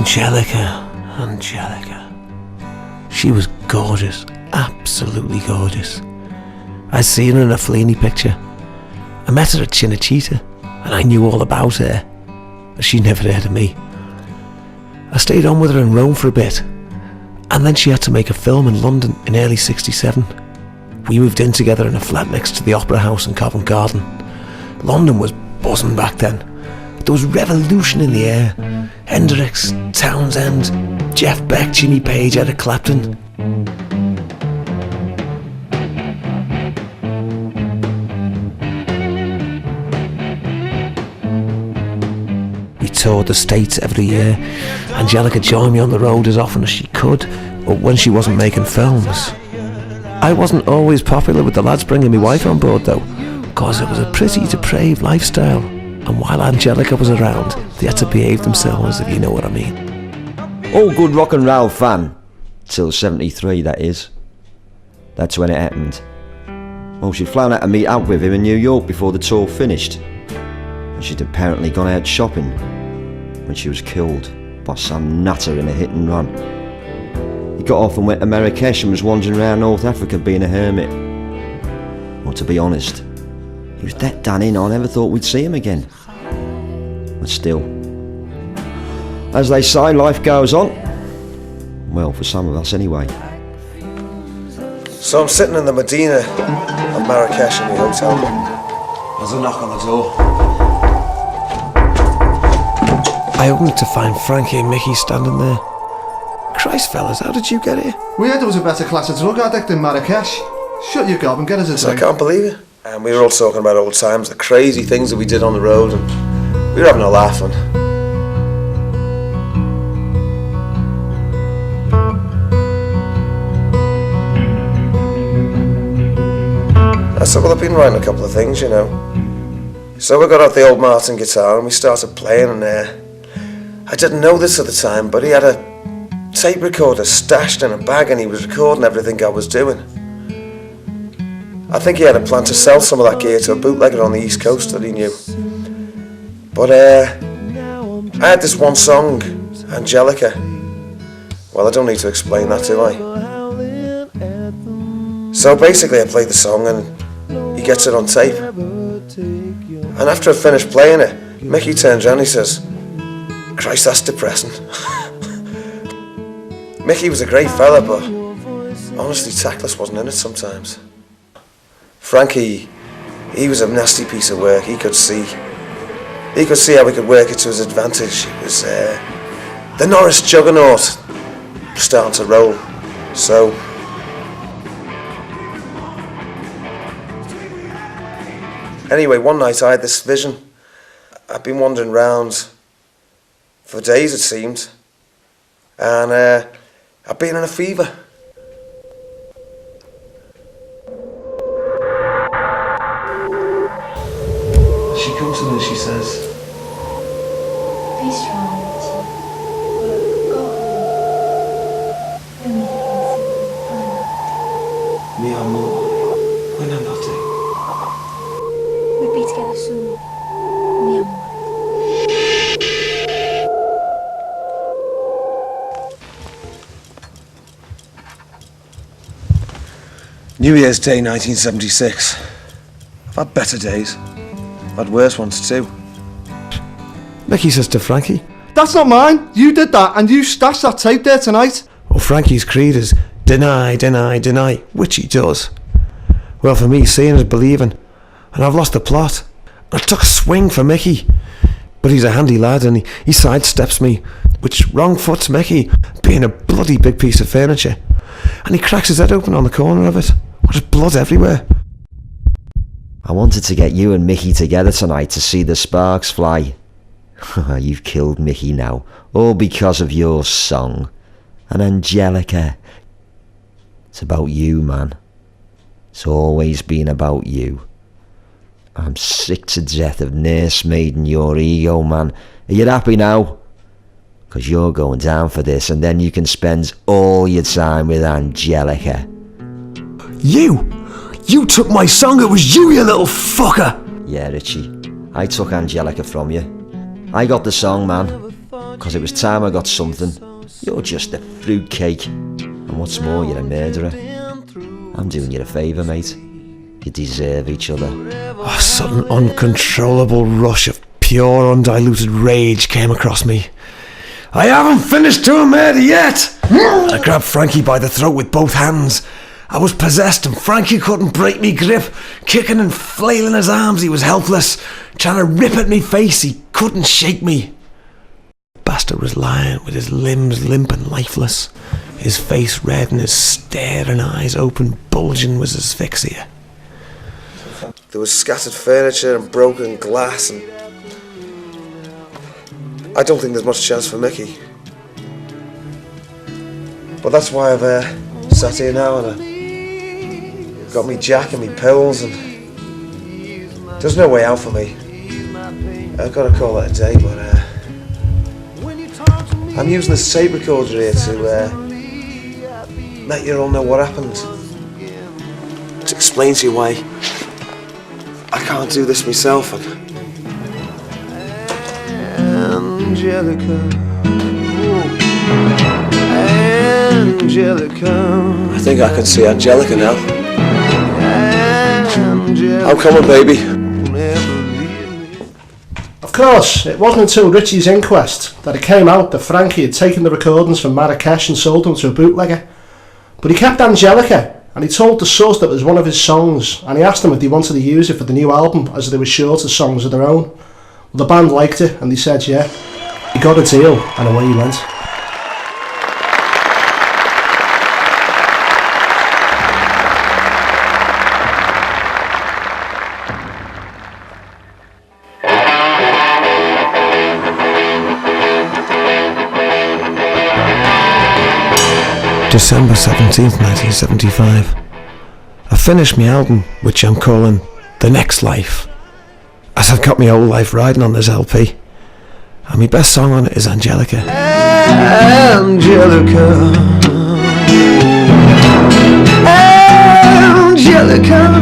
Angelica, Angelica. She was gorgeous, absolutely gorgeous. I'd seen her in a Fellini picture. I met her at Cinecittà, and I knew all about her, but she never heard of me. I stayed on with her in Rome for a bit, and then she had to make a film in London in early '67. We moved in together in a flat next to the Opera House in Covent Garden. London was buzzing back then. There was revolution in the air. Hendrix, Townsend, Jeff Beck, Jimmy Page, Eric Clapton. We toured the States every year. Angelica joined me on the road as often as she could, but when she wasn't making films. I wasn't always popular with the lads bringing my wife on board though, because it was a pretty depraved lifestyle, and while Angelica was around, they had to behave themselves, if you know what I mean. All good rock and roll fan, till '73 that is. That's when it happened. Well, she'd flown out to meet up with him in New York before the tour finished, and she'd apparently gone out shopping when she was killed by some nutter in a hit and run. He got off and went to Marrakesh and was wandering around North Africa being a hermit. Well, to be honest, he was that done in I never thought we'd see him again. But still, as they say, life goes on. Well, for some of us anyway. So I'm sitting in the Medina of Marrakesh in the hotel. There's a knock on the door. I opened to find Frankie and Mickey standing there. Christ, fellas, how did you get here? We heard there was a better class of drug addict in Marrakesh. Shut your gob and get us a drink. I can't believe it. And we were all talking about old times, the crazy things that we did on the road, and we were having a laugh. And I said, well, I've been writing a couple of things, you know. So we got out the old Martin guitar and we started playing, and I didn't know this at the time, but he had a tape recorder stashed in a bag and he was recording everything I was doing. I think he had a plan to sell some of that gear to a bootlegger on the East Coast that he knew. But I had this one song, Angelica. Well, I don't need to explain that, do I? So basically I played the song and he gets it on tape. And after I finished playing it, Mickey turns around and he says, Christ, that's depressing. Mickey was a great fella, but honestly, tactless wasn't in it sometimes. Frankie, he was a nasty piece of work. He could see how we could work it to his advantage. It was the Norris juggernaut starting to roll. So anyway, one night I had this vision. I'd been wandering round for days, it seemed, and I'd been in a fever. She comes to me and she says, be strong, mi amor, buena notte. we'll be together soon, mi amor. New Year's Day 1976. I've had better days. I've had worse ones too. Mickey says to Frankie, That's not mine. You did that and you stashed that tape there tonight. well, Frankie's creed is deny, deny, deny, which he does. Well, for me, seeing is believing, and I've lost the plot. I took a swing for Mickey, but he's a handy lad and he sidesteps me, which wrong foots Mickey, being a bloody big piece of furniture, and he cracks his head open on the corner of it. There's blood everywhere. I wanted to get you and Mickey together tonight to see the sparks fly. You've killed Mickey now, all because of your song. And Angelica, it's about you, man. It's always been about you. I'm sick to death of nursemaiding your ego, man. Are you happy now? Because you're going down for this, and then you can spend all your time with Angelica. You took my song, it was you little fucker! Yeah, Richie, I took Angelica from you. I got the song, man. because it was time I got something. You're just a fruitcake. And what's more, you're a murderer. I'm doing you a favour, mate. You deserve each other. A sudden uncontrollable rush of pure undiluted rage came across me. I haven't finished doing murder yet! I grabbed Frankie by the throat with both hands. I was possessed and Frankie couldn't break me grip. Kicking and flailing his arms, he was helpless. Trying to rip at me face, he couldn't shake me. The bastard was lying with his limbs limp and lifeless. His face red and his staring eyes open, bulging with asphyxia. There was scattered furniture and broken glass, and I don't think there's much chance for Mickey. But that's why I've sat here now and I've got me Jack and me pills, and there's no way out for me. I've got to call it a day, but I'm using this tape recorder here to let you all know what happened. To explain to you why I can't do this myself. Angelica, Angelica. I think I can see Angelica now. I'm coming, baby. Of course, it wasn't until Richie's inquest that it came out that Frankie had taken the recordings from Marrakesh and sold them to a bootlegger. But he kept Angelica, and he told the source that it was one of his songs, and he asked them if they wanted to use it for the new album, as they were short of songs of their own. Well, the band liked it, and they said yeah. He got a deal, and away he went. December 17th, 1975. I finished my album, which I'm calling The Next Life, as I've got my whole life riding on this LP. And my best song on it is Angelica. Angelica, Angelica.